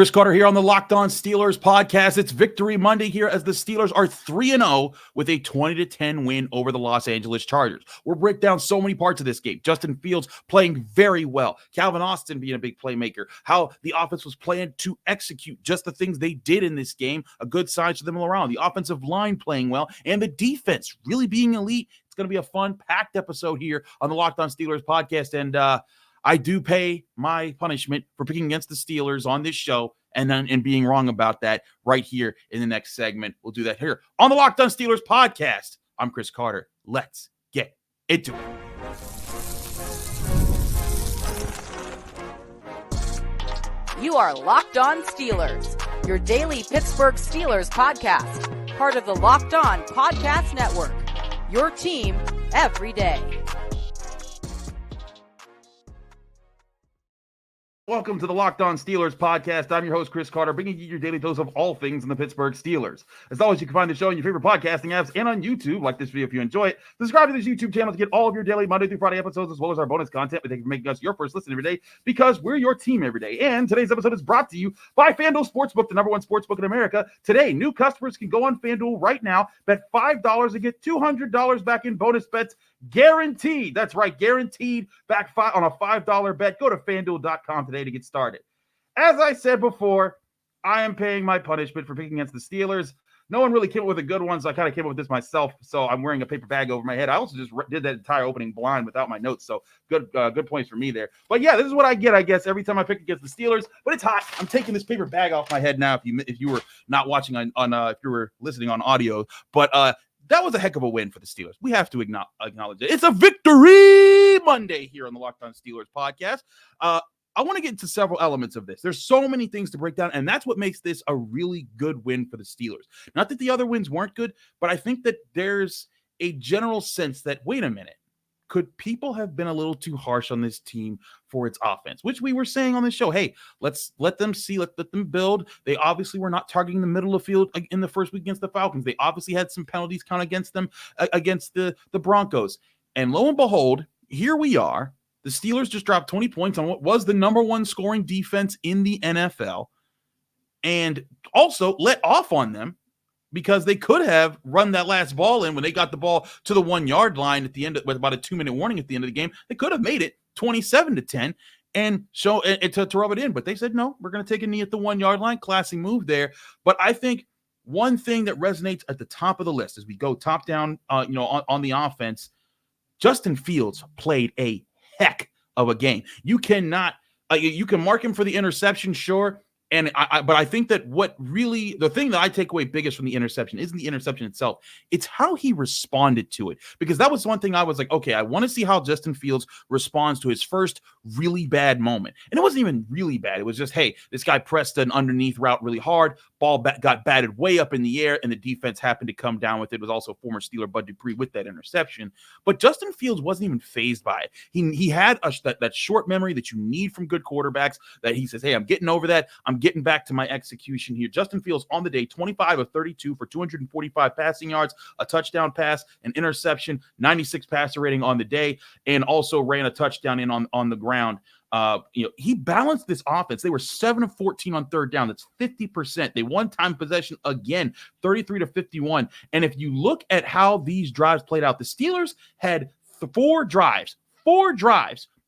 Chris Carter here on the Locked On Steelers podcast. It's Victory Monday here as the Steelers are 3-0 with a 20-10 win over the Los Angeles Chargers. We'll break down so many parts of this game. Justin Fields playing very well. Calvin Austin being a big playmaker. How the offense was playing to execute just the things they did in this game. A good sign to them all around. The offensive line playing well and the defense really being elite. It's going to be a fun, packed episode here on the Locked On Steelers podcast. And I do pay my punishment for picking against the Steelers on this show and being wrong about that right here in the next segment. We'll do that here on the Locked On Steelers podcast. I'm Chris Carter. Let's get into it. You are Locked On Steelers, your daily Pittsburgh Steelers podcast, part of the Locked On Podcast Network, your team every day. Welcome to the Locked On Steelers podcast. I'm your host, Chris Carter, bringing you your daily dose of all things in the Pittsburgh Steelers. As always, you can find the show on your favorite podcasting apps and on YouTube. Like this video if you enjoy it. Subscribe to this YouTube channel to get all of your daily Monday through Friday episodes, as well as our bonus content. We thank you for making us your first listen every day because we're your team every day. And today's episode is brought to you by FanDuel Sportsbook, the #1 sportsbook in America. Today, new customers can go on FanDuel right now, bet $5 and get $200 back in bonus bets. Guaranteed. That's right. Guaranteed back on a $5 bet. Go to FanDuel.com today to get started. As I said before, I am paying my punishment for picking against the Steelers. No one really came up with a good one, so I kind of came up with this myself. So I'm wearing a paper bag over my head. I also just did that entire opening blind without my notes. So good points for me there. But yeah, this is what I get, I guess, every time I pick against the Steelers. But it's hot. I'm taking this paper bag off my head now. If you were not watching on if you were listening on audio, but that was a heck of a win for the Steelers. We have to acknowledge it. It's a Victory Monday here on the Locked On Steelers podcast. I want to get into several elements of this. There's so many things to break down, and that's what makes this a really good win for the Steelers. Not that the other wins weren't good, but I think that there's a general sense that, wait a minute, could people have been a little too harsh on this team for its offense, which we were saying on the show? Hey, let's let them see, let them build. They obviously were not targeting the middle of the field in the first week against the Falcons. They obviously had some penalties count against them, against the Broncos. And lo and behold, here we are. The Steelers just dropped 20 points on what was the #1 scoring defense in the NFL and also let off on them, because they could have run that last ball in when they got the ball to the 1 yard line at the end with about a 2-minute warning at the end of the game. They could have made it 27-10 and show it to rub it in. But they said, no, we're going to take a knee at the 1 yard line. Classy move there. But I think one thing that resonates at the top of the list as we go top down, on the offense, Justin Fields played a heck of a game. You cannot, you can mark him for the interception, sure. But I think that what really, the thing that I take away biggest from the interception isn't the interception itself. It's how he responded to it. Because that was one thing I was like, okay, I want to see how Justin Fields responds to his first really bad moment. And it wasn't even really bad. It was just, hey, this guy pressed an underneath route really hard. Ball got batted way up in the air, and the defense happened to come down with it. It was also former Steeler Bud Dupree with that interception. But Justin Fields wasn't even fazed by it. He had that short memory that you need from good quarterbacks, that he says, hey, I'm getting over that. I'm getting back to my execution here. Justin Fields on the day, 25 of 32 for 245 passing yards, a touchdown pass, an interception, 96 passer rating on the day, and also ran a touchdown in on the ground. He balanced this offense. They were 7 of 14 on third down. That's 50%. They won time possession again, 33-51. And if you look at how these drives played out, the Steelers had four drives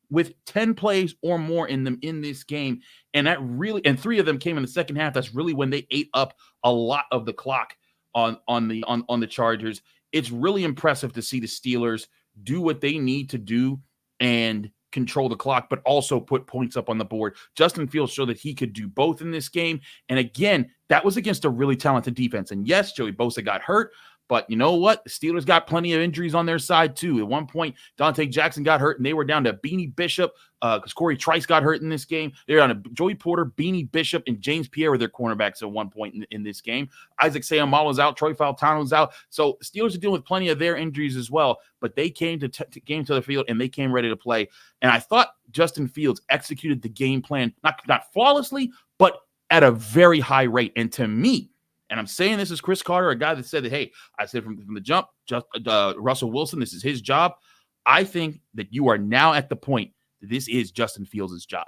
with 10 plays or more in them in this game. And that really, and 3 of them came in the second half. That's really when they ate up a lot of the clock on the Chargers. It's really impressive to see the Steelers do what they need to do and control the clock, but also put points up on the board. Justin Fields showed that he could do both in this game. And again, that was against a really talented defense. And yes, Joey Bosa got hurt, but you know what? The Steelers got plenty of injuries on their side too. At one point, Dante Jackson got hurt, and they were down to Beanie Bishop because Corey Trice got hurt in this game. They're down to Joey Porter, Beanie Bishop, and James Pierre were their cornerbacks at one point in this game. Isaac Seumalo's out. Troy Fautano's out. So the Steelers are dealing with plenty of their injuries as well, but they came to the field, and they came ready to play. And I thought Justin Fields executed the game plan, not flawlessly, but at a very high rate. And to me, and I'm saying this as Chris Carter, a guy that said that, hey, I said from the jump, Russell Wilson, this is his job. I think that you are now at the point that this is Justin Fields' job.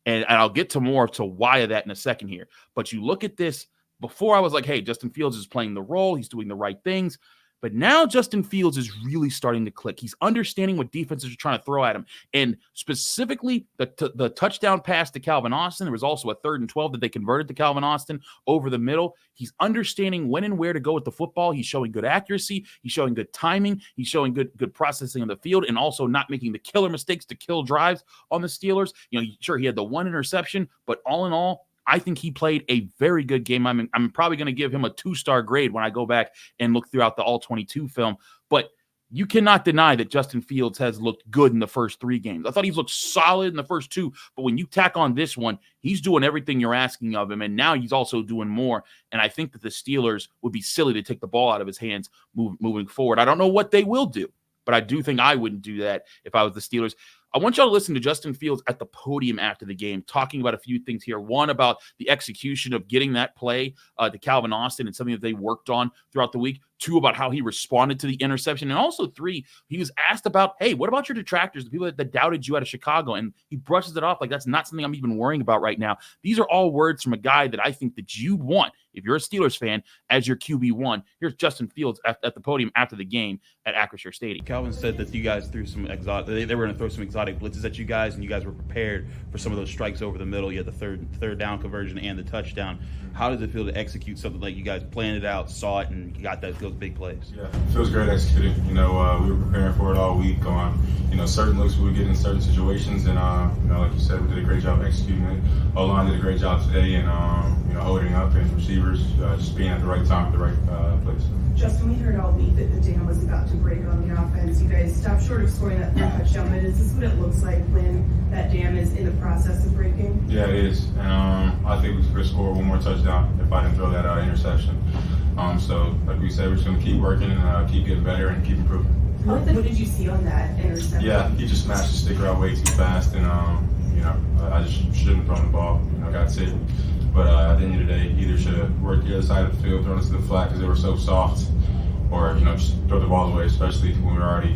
And I'll get to more to why of that in a second here. But you look at this, before I was like, hey, Justin Fields is playing the role. He's doing the right things. But now Justin Fields is really starting to click. He's understanding what defenses are trying to throw at him. And specifically, the touchdown pass to Calvin Austin, there was also a 3rd and 12 that they converted to Calvin Austin over the middle. He's understanding when and where to go with the football. He's showing good accuracy. He's showing good timing. He's showing good processing on the field, and also not making the killer mistakes to kill drives on the Steelers. Sure, he had the 1 interception, but all in all, I think he played a very good game. I'm probably going to give him a 2-star grade when I go back and look throughout the all-22 film. But you cannot deny that Justin Fields has looked good in the first 3 games. I thought he's looked solid in the first 2, but when you tack on this one, he's doing everything you're asking of him, and now he's also doing more. And I think that the Steelers would be silly to take the ball out of his hands moving forward. I don't know what they will do, but I do think I wouldn't do that if I was the Steelers. I want y'all to listen to Justin Fields at the podium after the game, talking about a few things here. One, about the execution of getting that play to Calvin Austin and something that they worked on throughout the week. 2, about how he responded to the interception. And also 3, he was asked about, hey, what about your detractors, the people that doubted you out of Chicago? And he brushes it off like that's not something I'm even worrying about right now. These are all words from a guy that I think that you'd want, if you're a Steelers fan, as your QB1. Here's Justin Fields at the podium after the game at Acrisure Stadium. Calvin said that you guys threw some they were going to throw some exotic blitzes at you guys, and you guys were prepared for some of those strikes over the middle. You had the third down conversion and the touchdown. How does it feel to execute something like you guys planned it out, saw it, and you got those big plays? Yeah, it feels great executing. We were preparing for it all week on, certain looks we would get in certain situations, and, like you said, we did a great job executing it. O-line did a great job today, and, holding up, and receivers just being at the right time at the right place. Justin, we heard all week that the dam was about to break on the offense. You guys stopped short of scoring that 3rd touchdown, but is this what it looks like when that dam is in the process of breaking? Yeah, it is. And I think we could score one more touchdown if I didn't throw that interception. So, like we said, we're just going to keep working and keep getting better and keep improving. What did you see on that interception? Yeah, he just smashed the sticker out way too fast, and I just shouldn't have thrown the ball. Got tipped. But at the end of the day, either should have worked the other side of the field, thrown it to the flat because they were so soft, or just throw the balls away, especially when we were already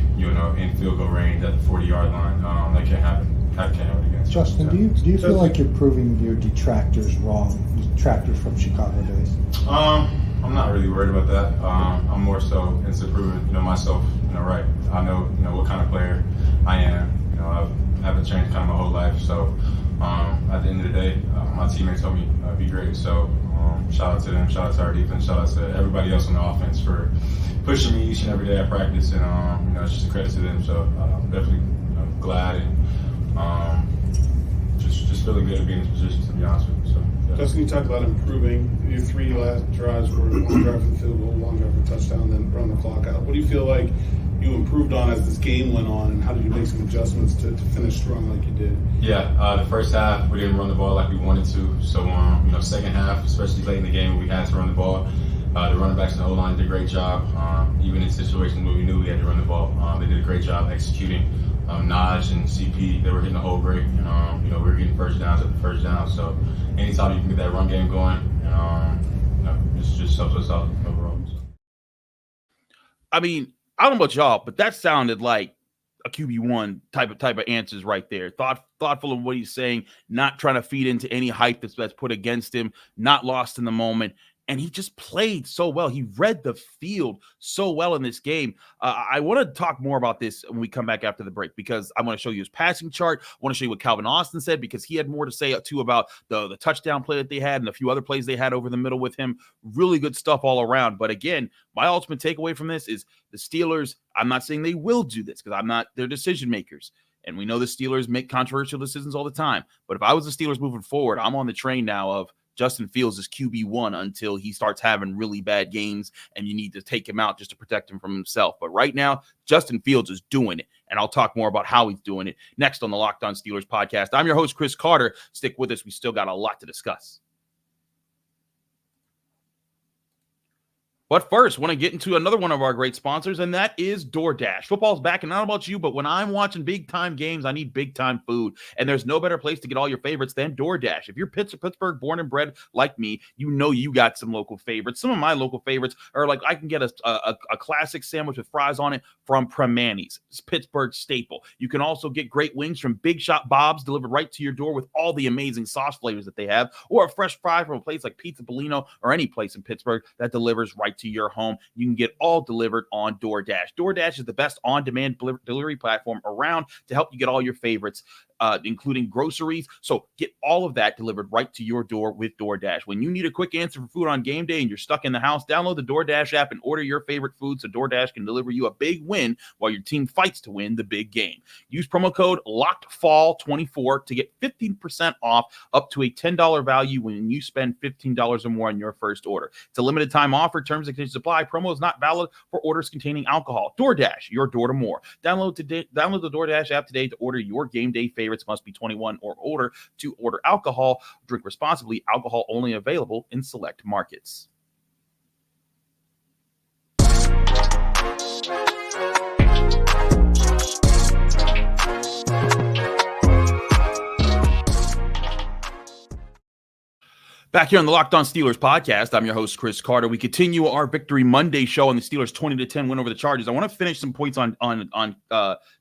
in field goal range at the 40-yard line. That can't happen. That can't happen against. Justin, do you feel like you're proving your detractors wrong? Detractors from Chicago days. I'm not really worried about that. I'm more so into proving myself right. I know what kind of player I am. I haven't changed kind of my whole life, so. At the end of the day, my teammates told me be great. So shout out to them, shout out to our defense, shout out to everybody else on the offense for pushing me each and every day at practice, and it's just a credit to them. So I'm definitely glad and just feeling good to be in this position, to be honest with you. So, yeah. Justin, you talked about improving. Your 3 last drives were 1 drive for the field goal, 1 drive for a touchdown, then run the clock out. What do you feel like you improved on as this game went on, and how did you make some adjustments to finish strong like you did? Yeah, the first half we didn't run the ball like we wanted to. So second half, especially late in the game, we had to run the ball. The running backs and the O-line did a great job, even in situations where we knew we had to run the ball. They did a great job executing. Naj and CP, they were hitting the hole great, and we were getting first downs at the first down. So anytime you can get that run game going, it just helps us out overall. I mean, I don't know about y'all, but that sounded like a QB1 type of answers right there. Thoughtful of what he's saying, not trying to feed into any hype that's put against him, not lost in the moment. And he just played so well. He read the field so well in this game. I want to talk more about this when we come back after the break, because I want to show you his passing chart. I want to show you what Calvin Austin said, because he had more to say too about the touchdown play that they had and a few other plays they had over the middle with him. Really good stuff all around. But again, my ultimate takeaway from this is the Steelers, I'm not saying they will do this because I'm not their decision makers. And we know the Steelers make controversial decisions all the time. But if I was the Steelers moving forward, I'm on the train now of Justin Fields is QB1 until he starts having really bad games and you need to take him out just to protect him from himself. But right now, Justin Fields is doing it, and I'll talk more about how he's doing it next on the Locked On Steelers podcast. I'm your host, Chris Carter. Stick with us. We still got a lot to discuss. But first, want to get into another one of our great sponsors, and that is DoorDash. Football's back, and not about you, but when I'm watching big-time games, I need big-time food, and there's no better place to get all your favorites than DoorDash. If you're Pittsburgh born and bred like me, you know you got some local favorites. Some of my local favorites are like I can get a classic sandwich with fries on it from Primanti's. It's Pittsburgh staple. You can also get great wings from Big Shot Bob's delivered right to your door with all the amazing sauce flavors that they have, or a fresh fry from a place like Pizza Bellino or any place in Pittsburgh that delivers right to your home. You can get all delivered on DoorDash. DoorDash is the best on-demand delivery platform around to help you get all your favorites, including groceries. So get all of that delivered right to your door with DoorDash. When you need a quick answer for food on game day and you're stuck in the house, download the DoorDash app and order your favorite food so DoorDash can deliver you a big win while your team fights to win the big game. Use promo code LOCKEDFALL24 to get 15% off up to a $10 value when you spend $15 or more on your first order. It's a limited time offer. Terms and conditions apply. Promo is not valid for orders containing alcohol. DoorDash, your door to more. Download the DoorDash app today to order your game day favorites. Must be 21 or older to order alcohol. Drink responsibly. Alcohol only available in select markets. Back here on the Locked On Steelers podcast, I'm your host, Chris Carter. We continue our Victory Monday show on the Steelers' 20-10 win over the Chargers. I want to finish some points on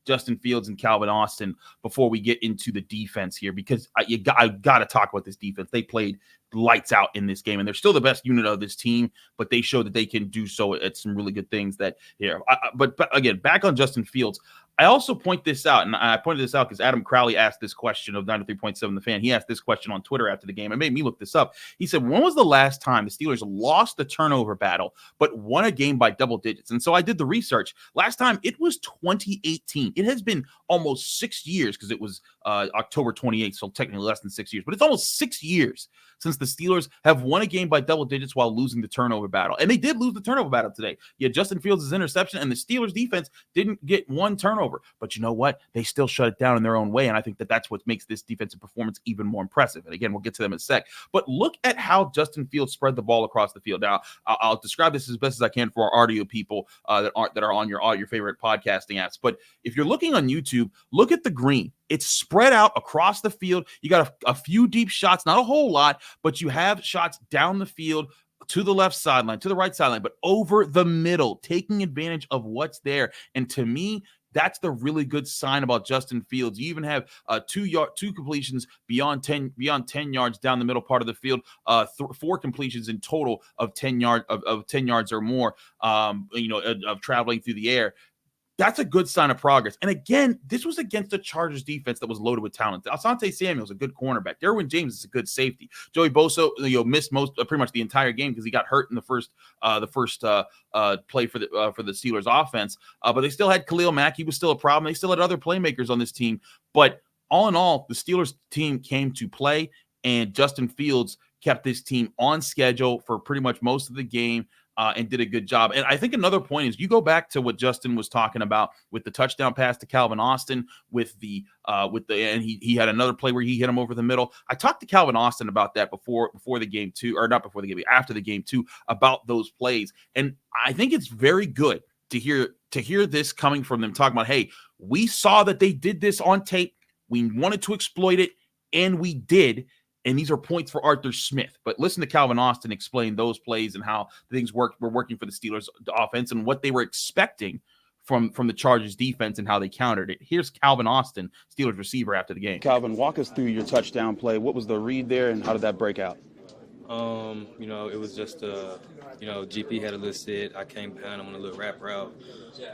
Justin Fields and Calvin Austin before we get into the defense here, because I got to talk about this defense. They played lights out in this game, and they're still the best unit of this team, but they show that they can do so at some really good things that here. But again, back on Justin Fields, I also point this out, and I pointed this out because Adam Crowley asked this question of 93.7 The Fan. He asked this question on Twitter after the game. It made me look this up. He said, when was the last time the Steelers lost the turnover battle but won a game by double digits? And so I did the research. Last time, it was 2018. It has been almost 6 years because it was October 28th, so technically less than 6 years. But it's almost 6 years since the Steelers have won a game by double digits while losing the turnover battle. And they did lose the turnover battle today. Yeah, Justin Fields' interception, and the Steelers defense didn't get one turnover. But you know what? They still shut it down in their own way, and I think that that's what makes this defensive performance even more impressive. And again, we'll get to them in a sec. But look at how Justin Fields spread the ball across the field. Now, I'll describe this as best as I can for our audio people that are on your favorite podcasting apps. But if you're looking on YouTube, look at the green. It's spread out across the field. You got a few deep shots, not a whole lot, but you have shots down the field, to the left sideline, to the right sideline, but over the middle, taking advantage of what's there. And to me, that's the really good sign about Justin Fields. You even have two completions beyond 10 yards down the middle part of the field, 4 completions in total of 10 yards or more, of traveling through the air. That's a good sign of progress. And again, this was against the Chargers defense that was loaded with talent. Asante Samuel's a good cornerback. Derwin James is a good safety. Joey Bosa, missed pretty much the entire game because he got hurt in the first play for the Steelers offense. But they still had Khalil Mack. He was still a problem. They still had other playmakers on this team. But all in all, the Steelers team came to play, and Justin Fields kept this team on schedule for pretty much most of the game. And did a good job. And I think another point is you go back to what Justin was talking about with the touchdown pass to Calvin Austin, and he had another play where he hit him over the middle. I talked to Calvin Austin about that before the game too, or not before the game, after the game too, about those plays. And I think it's very good to hear this coming from them, talking about, hey, we saw that they did this on tape. We wanted to exploit it, and we did. And these are points for Arthur Smith. But listen to Calvin Austin explain those plays and how things were working for the Steelers offense and what they were expecting from the Chargers defense and how they countered it. Here's Calvin Austin, Steelers receiver, after the game. Calvin, walk us through your touchdown play. What was the read there, and how did that break out? It was just, GP had a little sit. I came behind him on a little wrap route.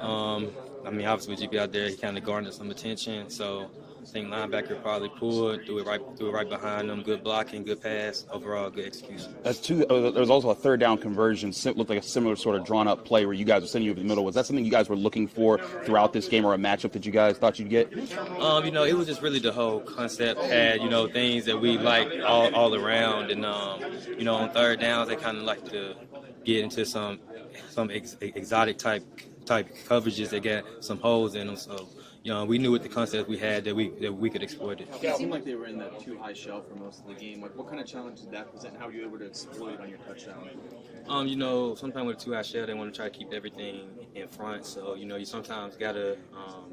Obviously with GP out there, he kind of garnered some attention. So I think linebacker probably pulled, threw it right behind him. Good blocking, good pass. Overall, good execution. There was also a third down conversion. Looked like a similar sort of drawn-up play where you guys were sending you over the middle. Was that something you guys were looking for throughout this game, or a matchup that you guys thought you'd get? It was just really the whole concept. Had, things that we like all around. And, on third downs, they kind of like to get into some exotic type coverages that get some holes in them. So, we knew with the concepts we had that we could exploit it. It seemed like they were in that too high shell for most of the game. Like, what kind of challenge did that present? How were you able to exploit it on your touchdown? Sometimes with a 2-high shell, they want to try to keep everything in front. So, you sometimes got to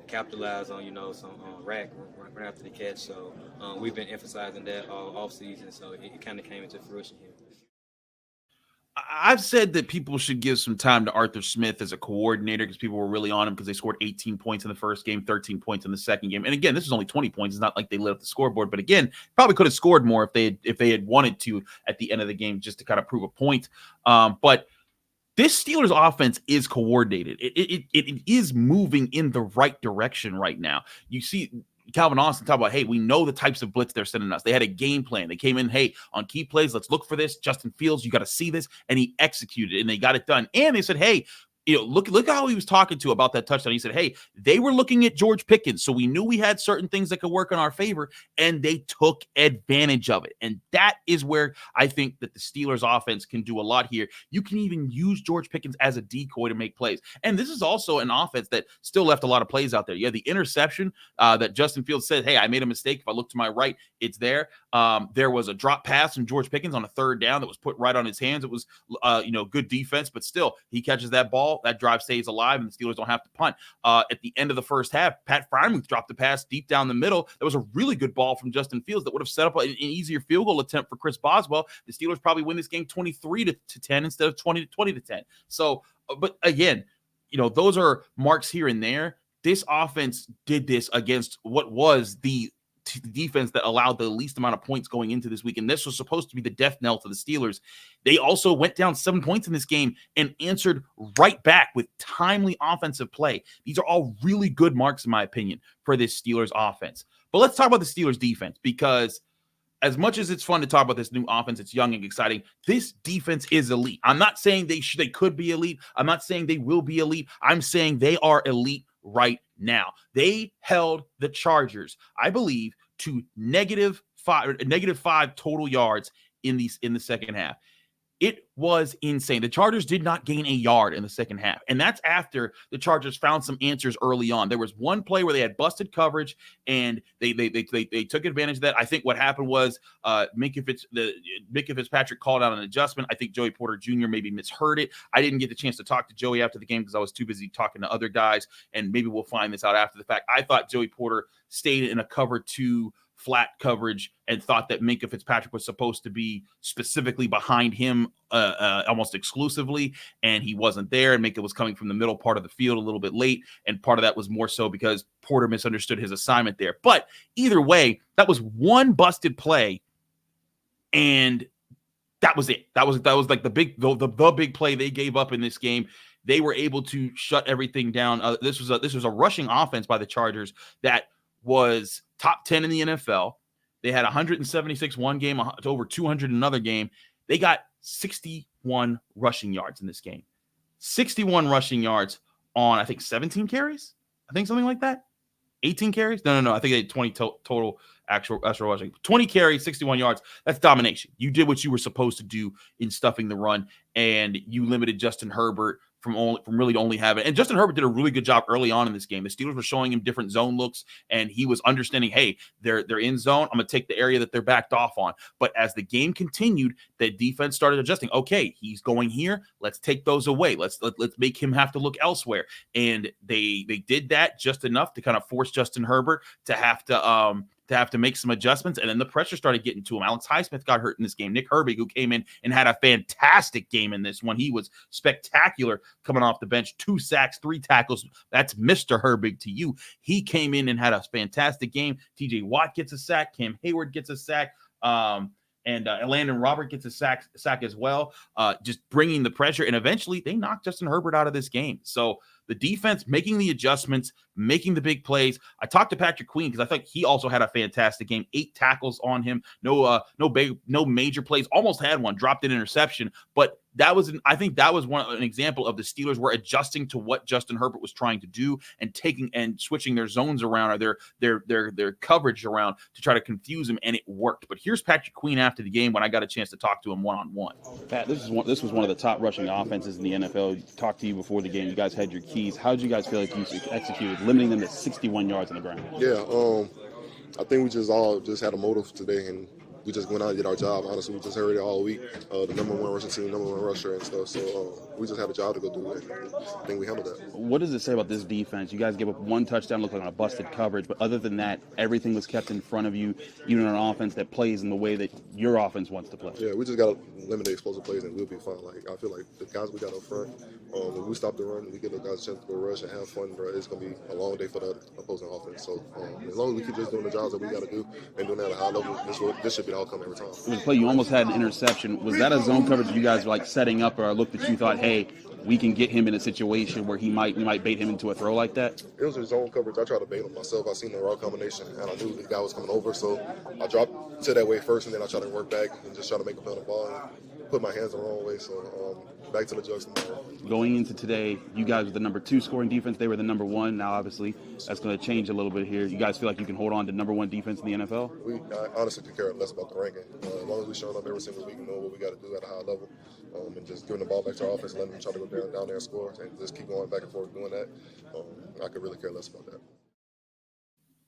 capitalize on, some rack right after the catch. So we've been emphasizing that all offseason. So it kind of came into fruition here. I've said that people should give some time to Arthur Smith as a coordinator because people were really on him because they scored 18 points in the first game, 13 points in the second game. And again, this is only 20 points. It's not like they lit up the scoreboard. But again, probably could have scored more if they had wanted to at the end of the game just to kind of prove a point. But this Steelers offense is coordinated. It is moving in the right direction right now. You see Calvin Austin talk about, hey, we know the types of blitz they're sending us. They had a game plan. They came in, hey, on key plays, let's look for this. Justin Fields, you got to see this. And he executed, and they got it done. And they said, hey, look how he was talking to about that touchdown. He said, hey, they were looking at George Pickens, so we knew we had certain things that could work in our favor, and they took advantage of it. And that is where I think that the Steelers offense can do a lot here. You can even use George Pickens as a decoy to make plays. And this is also an offense that still left a lot of plays out there. You had the interception that Justin Fields said, hey, I made a mistake. If I look to my right, it's there. There was a drop pass from George Pickens on a third down that was put right on his hands. It was, good defense, but still, he catches that ball. That drive stays alive, and the Steelers don't have to punt. At the end of the first half, Pat Freiermuth dropped the pass deep down the middle. That was a really good ball from Justin Fields that would have set up an easier field goal attempt for Chris Boswell. The Steelers probably win this game 23-10 instead of 20-10. So, but again, those are marks here and there. This offense did this against what was the defense that allowed the least amount of points going into this week. And this was supposed to be the death knell to the Steelers. They also went down 7 points in this game and answered right back with timely offensive play. These are all really good marks, in my opinion, for this Steelers offense. But let's talk about the Steelers defense, because as much as it's fun to talk about this new offense, it's young and exciting. This defense is elite. I'm not saying they could be elite. I'm not saying they will be elite. I'm saying they are elite right now. They held the Chargers, I believe, to negative five total yards in the second half. It was insane. The Chargers did not gain a yard in the second half, and that's after the Chargers found some answers early on. There was one play where they had busted coverage, and they took advantage of that. I think what happened was Minkah Fitzpatrick called out an adjustment. I think Joey Porter Jr. maybe misheard it. I didn't get the chance to talk to Joey after the game because I was too busy talking to other guys, and maybe we'll find this out after the fact. I thought Joey Porter stayed in a cover 2 flat coverage and thought that Minkah Fitzpatrick was supposed to be specifically behind him almost exclusively, and he wasn't there, and Minkah was coming from the middle part of the field a little bit late, and part of that was more so because Porter misunderstood his assignment there. But either way, that was one busted play, and that was it. That was like the big play they gave up in this game. They were able to shut everything down. This was a rushing offense by the Chargers that was top 10 in the NFL. They had 176 one game to over 200 another game. They got 61 rushing yards in this game. 61 rushing yards on, I think, 17 carries? I think something like that. 18 carries? No. I think they had 20 total actual rushing. 20 carries, 61 yards. That's domination. You did what you were supposed to do in stuffing the run, and you limited Justin Herbert from really only having. And Justin Herbert did a really good job early on in this game. The Steelers were showing him different zone looks, and he was understanding, hey, they're in zone. I'm going to take the area that they're backed off on. But as the game continued, the defense started adjusting. Okay, he's going here. Let's take those away. Let's make him have to look elsewhere. And they did that just enough to kind of force Justin Herbert to have to make some adjustments, and then the pressure started getting to him. Alex Highsmith got hurt in this game. Nick Herbig, who came in and had a fantastic game in this one. He was spectacular coming off the bench. 2 sacks, 3 tackles. That's Mr. Herbig to you. He came in and had a fantastic game. TJ Watt gets a sack. Cam Heyward gets a sack. And Landon Robert gets a sack as well, just bringing the pressure. And eventually they knocked Justin Herbert out of this game. So the defense making the adjustments, making the big plays. I talked to Patrick Queen because I thought he also had a fantastic game. 8 tackles on him. No major plays. Almost had one. Dropped an interception. But I think that was an example of the Steelers were adjusting to what Justin Herbert was trying to do and taking and switching their zones around or their coverage around to try to confuse him, and it worked. But here's Patrick Queen after the game when I got a chance to talk to him one-on-one. Pat, this was one of the top rushing offenses in the NFL. Talked to you before the game. You guys had your keys. How did you guys feel like you executed, limiting them to 61 yards on the ground? Yeah, I think we just had a motive today, and we just went out and did our job. Honestly, we just heard it all week. The number one rushing team, number one rusher and stuff. So we just had a job to go do it. I think we handled that. What does it say about this defense? You guys gave up one touchdown, looked like on a busted coverage, but other than that, everything was kept in front of you, even on an offense that plays in the way that your offense wants to play. Yeah, we just got to limit the explosive plays, and we'll be fine. Like, I feel like the guys we got up front, when we stop the run, we give the guys a chance to go rush and have fun, bro. It's going to be a long day for the opposing offense. So as long as we keep just doing the jobs that we got to do and doing that at a high level, this should be the outcome every time. It was a play you almost had an interception. Was that a zone coverage you guys were like setting up, or a look that you thought, hey, we can get him in a situation where we might bait him into a throw like that? It was a zone coverage. I tried to bait him myself. I seen the raw combination, and I knew the guy was coming over, so I dropped to that way first, and then I tried to work back and just try to make him on the ball and put my hands the wrong way. So back to the jugs tomorrow. Going into today, you guys were the number 2 scoring defense. They were the number 1. Now, obviously, that's going to change a little bit here. You guys feel like you can hold on to number 1 defense in the NFL? I honestly could care less about the ranking. As long as we showing up every single week and know what we got to do at a high level, and just giving the ball back to our offense, letting them try to go down there and score, and just keep going back and forth doing that, I could really care less about that.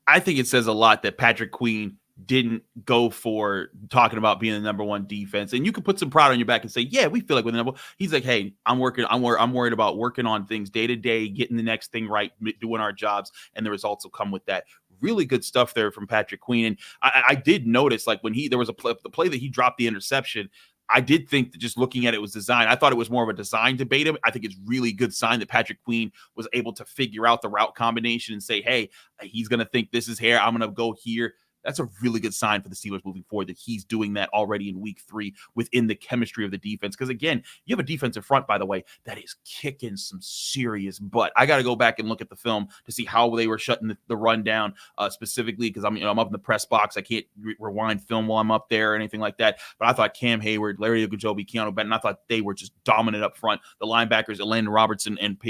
I think it says a lot that Patrick Queen didn't go for talking about being the number 1 defense. And you can put some pride on your back and say, yeah, we feel like we're the number 1. He's like, hey, I'm worried about working on things day to day, getting the next thing right, doing our jobs, and the results will come with that. Really good stuff there from Patrick Queen. And I did notice, like, when there was the play that he dropped the interception, I did think that just looking at it was designed. I thought it was more of a design to bait him. I think it's really good sign that Patrick Queen was able to figure out the route combination and say, hey, he's going to think this is here. I'm going to go here. That's a really good sign for the Steelers moving forward that he's doing that already in week 3 within the chemistry of the defense. Because, again, you have a defensive front, by the way, that is kicking some serious butt. I got to go back and look at the film to see how they were shutting the run down specifically, because I'm up in the press box. I can't rewind film while I'm up there or anything like that. But I thought Cam Heyward, Larry Ogunjobi, Keanu Benton, I thought they were just dominant up front. The linebackers, Landon Robertson and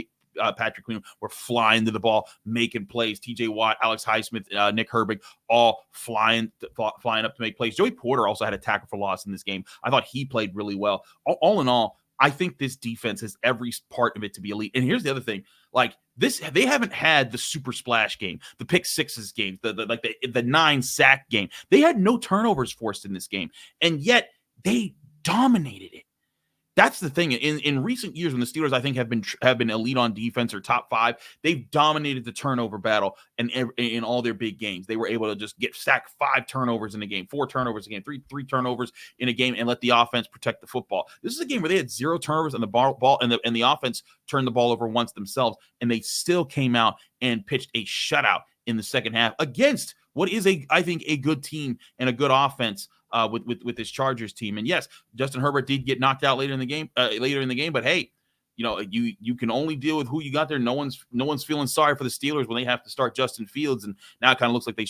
Patrick Queen were flying to the ball, making plays. TJ Watt, Alex Highsmith, Nick Herbig, all flying up to make plays. Joey Porter also had a tackle for loss in this game. I thought he played really well. All in all, I think this defense has every part of it to be elite. And here's the other thing. Like this, they haven't had the super splash game, the pick sixes game, the 9 sack game. They had no turnovers forced in this game, and yet they dominated it. That's the thing. In recent years, when the Steelers, I think, have been elite on defense or top 5, they've dominated the turnover battle. And in all their big games, they were able to just stack 5 turnovers in a game, 4 turnovers a game, three turnovers in a game, and let the offense protect the football. This is a game where they had 0 turnovers, and the offense turned the ball over once themselves, and they still came out and pitched a shutout in the second half against what is I think a good team and a good offense with this Chargers team. And yes, Justin Herbert did get knocked out later in the game, but hey, you can only deal with who you got there. No one's feeling sorry for the Steelers when they have to start Justin Fields, and now it kind of looks like they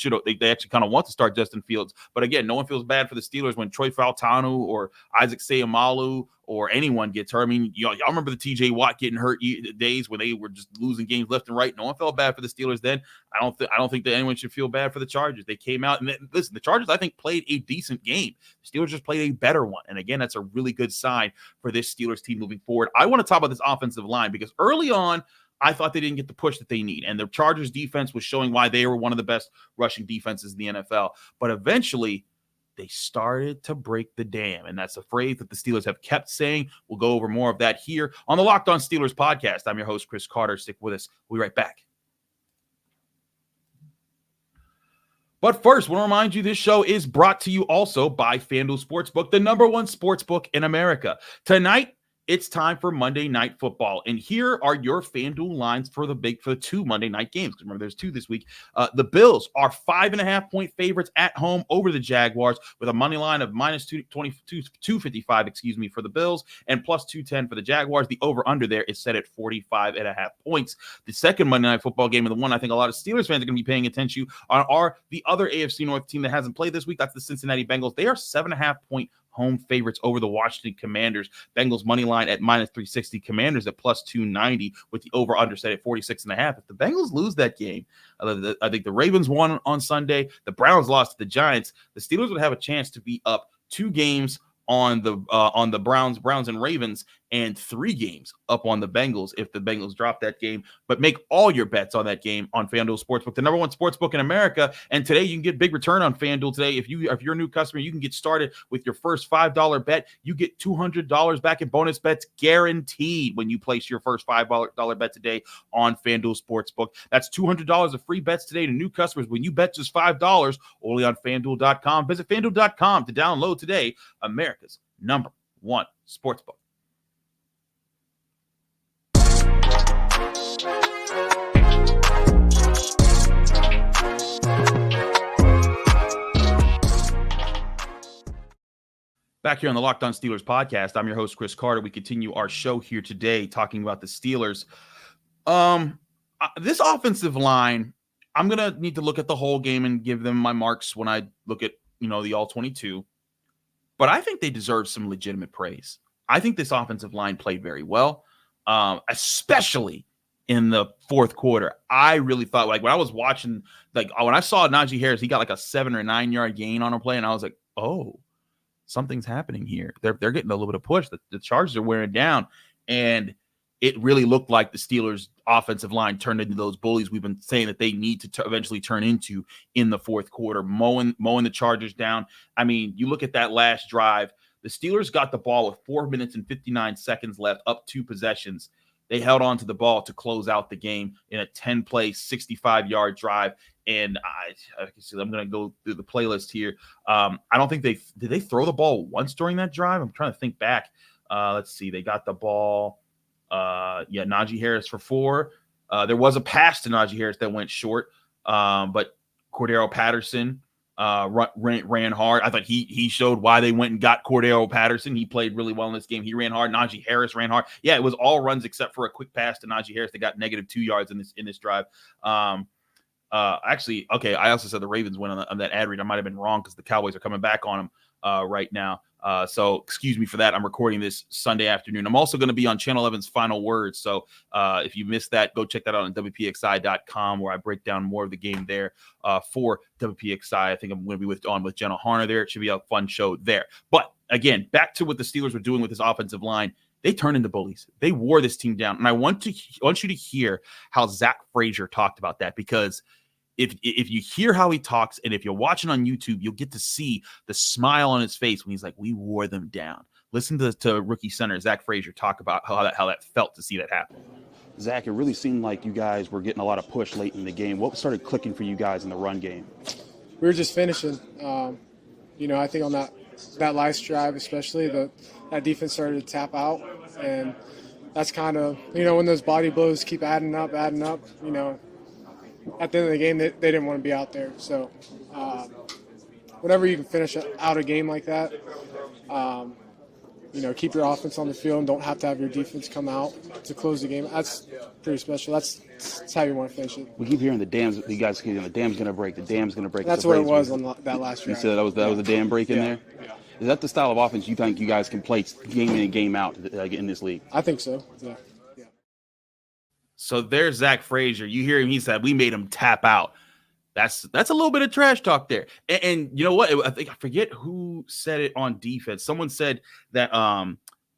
actually kind of want to start Justin Fields. But again, no one feels bad for the Steelers when Troy Fautanu or Isaac Seumalo or anyone gets hurt. I mean, y'all remember the TJ Watt getting hurt days when they were just losing games left and right. No one felt bad for the Steelers then. I don't think that anyone should feel bad for the Chargers. They came out and listen, the Chargers, I think, played a decent game. The Steelers just played a better one. And again, that's a really good sign for this Steelers team moving forward. I want to talk about this offensive line because early on, I thought they didn't get the push that they need. And the Chargers defense was showing why they were one of the best rushing defenses in the NFL. But eventually, they started to break the dam. And that's a phrase that the Steelers have kept saying. We'll go over more of that here on the Locked On Steelers podcast. I'm your host, Chris Carter. Stick with us. We'll be right back. But first, I want to remind you this show is brought to you also by FanDuel Sportsbook, the number 1 sportsbook in America. Tonight, it's time for Monday Night Football, and here are your FanDuel lines for the 2 Monday night games. Because remember, there's 2 this week. The Bills are 5.5-point favorites at home over the Jaguars with a money line of minus 255, for the Bills, and plus 210 for the Jaguars. The over/under there is set at 45.5 points. The second Monday Night Football game, and the one I think a lot of Steelers fans are going to be paying attention to, are the other AFC North team that hasn't played this week. That's the Cincinnati Bengals. They are 7.5-point home favorites over the Washington Commanders. Bengals money line at -360, Commanders at +290 with the over-under set at 46.5. If the Bengals lose that game, I think the Ravens won on Sunday, the Browns lost to the Giants, the Steelers would have a chance to be up 2 games on the Browns and Ravens, and 3 games up on the Bengals if the Bengals drop that game. But make all your bets on that game on FanDuel Sportsbook, the #1 sportsbook in America. And today you can get big return on FanDuel today. If you're a new customer, you can get started with your first $5 bet. You get $200 back in bonus bets guaranteed when you place your first $5 bet today on FanDuel Sportsbook. That's $200 of free bets today to new customers when you bet just $5 only on FanDuel.com. Visit FanDuel.com to download today America's #1 sportsbook. Back here on the Locked On Steelers podcast, I'm your host, Chris Carter. We continue our show here today talking about the Steelers. This offensive line, I'm going to need to look at the whole game and give them my marks when I look at, the all-22. But I think they deserve some legitimate praise. I think this offensive line played very well, especially in the fourth quarter. I really thought, when I was watching, when I saw Najee Harris, he got like a 7 or 9 yard gain on a play, and I was like, oh, something's happening here. They're getting a little bit of push. The Chargers are wearing down, and it really looked like the Steelers' offensive line turned into those bullies we've been saying that they need to eventually turn into in the fourth quarter, mowing the Chargers down. I mean, you look at that last drive, the Steelers got the ball with 4 minutes and 59 seconds left, up 2 possessions. They held on to the ball to close out the game in a 10-play, 65-yard drive. And I'm going to go through the playlist here. I don't think did they throw the ball once during that drive? I'm trying to think back. Let's see. They got the ball. Najee Harris for 4. There was a pass to Najee Harris that went short, but Cordero Patterson ran hard. I thought he showed why they went and got Cordero Patterson. He played really well in this game. He ran hard. Najee Harris ran hard. Yeah, it was all runs except for a quick pass to Najee Harris that got -2 yards in this drive. Actually, okay, I also said the Ravens went on that ad read. I might have been wrong because the Cowboys are coming back on them right now. So excuse me for that. I'm recording this Sunday afternoon. I'm also going to be on Channel 11's Final Words. So if you missed that, go check that out on WPXI.com, where I break down more of the game there for WPXI. I think I'm going to be on with Jenna Harner there. It should be a fun show there. But again, back to what the Steelers were doing with this offensive line. They turned into bullies. They wore this team down. And I want you to hear how Zach Frazier talked about that, because if you hear how he talks, and if you're watching on YouTube, you'll get to see the smile on his face when he's like, we wore them down. Listen to rookie center Zach Frazier talk about how that felt to see that happen. Zach, it really seemed like you guys were getting a lot of push late in the game. What started clicking for you guys in the run game? We were just finishing. I think on that last drive especially, that defense started to tap out, and that's kind of, when those body blows keep adding up, at the end of the game, they didn't want to be out there. So whenever you can finish out a game like that, keep your offense on the field and don't have to have your defense come out to close the game. That's pretty special. That's how you want to finish it. We keep hearing the dam's going to break. The dam's going to break. That's what it was on that last drive. You said that was a dam break in there? Yeah. Is that the style of offense you think you guys can play game in and game out in this league? I think so, yeah. So there's Zach Frazier. You hear him. He said, we made him tap out. That's a little bit of trash talk there. And you know what? I forget who said it on defense. Someone said that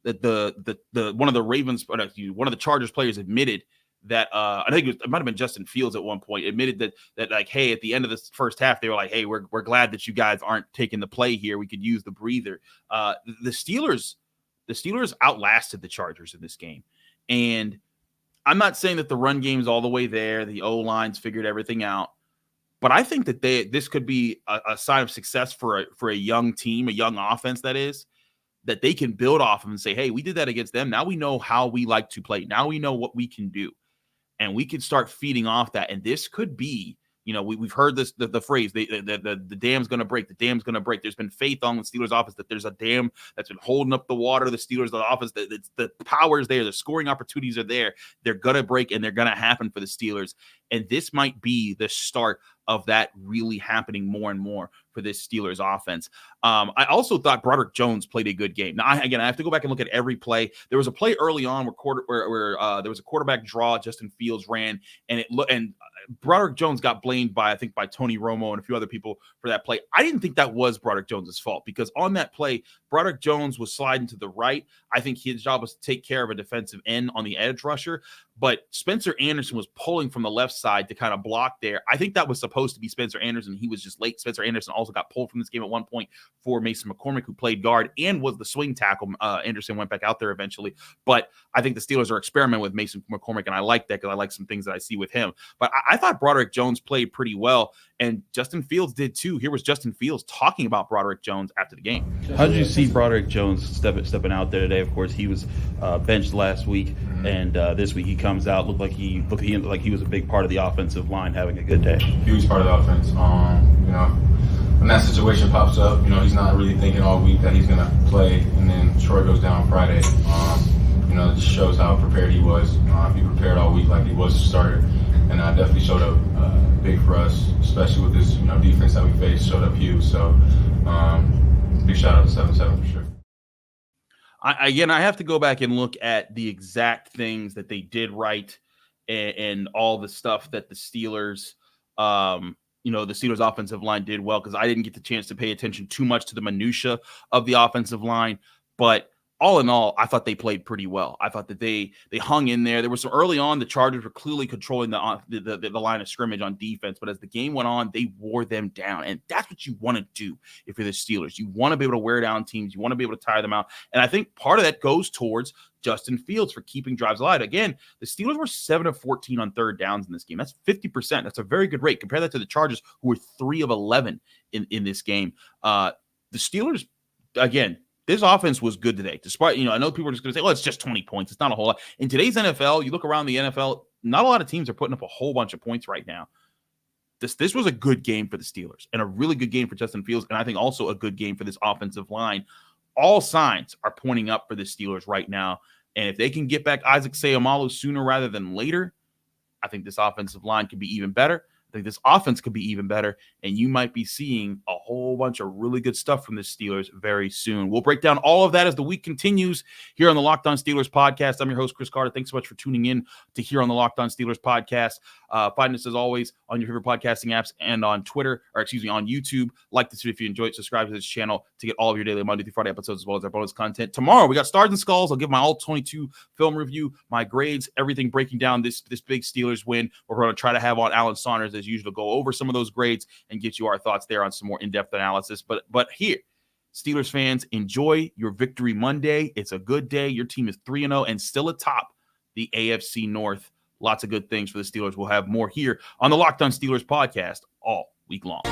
that the one of the Ravens, one of the Chargers players admitted that I think it might have been Justin Fields at one point admitted that like, hey, at the end of the first half, they were like, hey, we're glad that you guys aren't taking the play here. We could use the breather. The Steelers outlasted the Chargers in this game, and I'm not saying that the run game's all the way there. The O-line's figured everything out. But I think that this could be a sign of success for a young team, a young offense, that is, that they can build off of and say, hey, we did that against them. Now we know how we like to play. Now we know what we can do. And we can start feeding off that. And this could be, we've heard this the phrase, the dam's going to break. The dam's going to break. There's been faith on the Steelers' offense that there's a dam that's been holding up the water. The Steelers' offense, the power is there. The scoring opportunities are there. They're going to break, and they're going to happen for the Steelers. And this might be the start of that really happening more and more for this Steelers offense. I also thought Broderick Jones played a good game. Now, I have to go back and look at every play. There was a play early on where there was a quarterback draw Justin Fields ran, and Broderick Jones got blamed by Tony Romo and a few other people for that play. I didn't think that was Broderick Jones' fault, because on that play, Broderick Jones was sliding to the right. I think his job was to take care of a defensive end on the edge rusher, but Spencer Anderson was pulling from the left side to kind of block there. I think that was supposed to be Spencer Anderson. He was just late. Spencer Anderson also got pulled from this game at one point for Mason McCormick, who played guard and was the swing tackle. Anderson went back out there eventually, but I think the Steelers are experimenting with Mason McCormick, and I like that because I like some things that I see with him. But I thought Broderick Jones played pretty well, and Justin Fields did too. Here was Justin Fields talking about Broderick Jones after the game. How did you see Broderick Jones stepping out there today? Of course, he was benched last week, and this week he comes out, looked like he was a big part of the offensive line, having a good day. Huge part of the offense. When that situation pops up, he's not really thinking all week that he's going to play, and then Troy goes down Friday. It just shows how prepared he was. He prepared all week like he was a starter, and definitely showed up big for us, especially with this defense that we faced. Showed up huge. So big shout out to 7-7 for sure. I have to go back and look at the exact things that they did right, and all the stuff that the Steelers, the Steelers offensive line did well, because I didn't get the chance to pay attention too much to the minutia of the offensive line. But all in all, I thought they played pretty well. I thought that they hung in there. There was some early on, the Chargers were clearly controlling the line of scrimmage on defense. But as the game went on, they wore them down. And that's what you want to do if you're the Steelers. You want to be able to wear down teams. You want to be able to tire them out. And I think part of that goes towards Justin Fields for keeping drives alive. Again, the Steelers were 7 of 14 on third downs in this game. That's 50%. That's a very good rate. Compare that to the Chargers, who were 3 of 11 in this game. The Steelers, again, this offense was good today. Despite, I know people are just going to say, well, it's just 20 points. It's not a whole lot. In today's NFL, you look around the NFL, not a lot of teams are putting up a whole bunch of points right now. This was a good game for the Steelers, and a really good game for Justin Fields, and I think also a good game for this offensive line. All signs are pointing up for the Steelers right now, and if they can get back Isaac Seumalo sooner rather than later, I think this offensive line could be even better. I think this offense could be even better, and you might be seeing a whole bunch of really good stuff from the Steelers very soon. We'll break down all of that as the week continues here on the Locked On Steelers podcast. I'm your host, Chris Carter. Thanks so much for tuning in to here on the Locked On Steelers podcast. Find us, as always, on your favorite podcasting apps and on Twitter, on YouTube. Like this video if you enjoy it. Subscribe to this channel to get all of your daily Monday through Friday episodes, as well as our bonus content. Tomorrow, we got Stars and Skulls. I'll give my all-22 film review, my grades, everything breaking down this big Steelers win. We're going to try to have on Alan Saunders, as usual, go over some of those grades and get you our thoughts there on some more in-depth analysis. But here, Steelers fans, enjoy your Victory Monday. It's a good day. Your team is 3-0 and still atop the AFC North. Lots of good things for the Steelers. We'll have more here on the Locked On Steelers podcast all week long.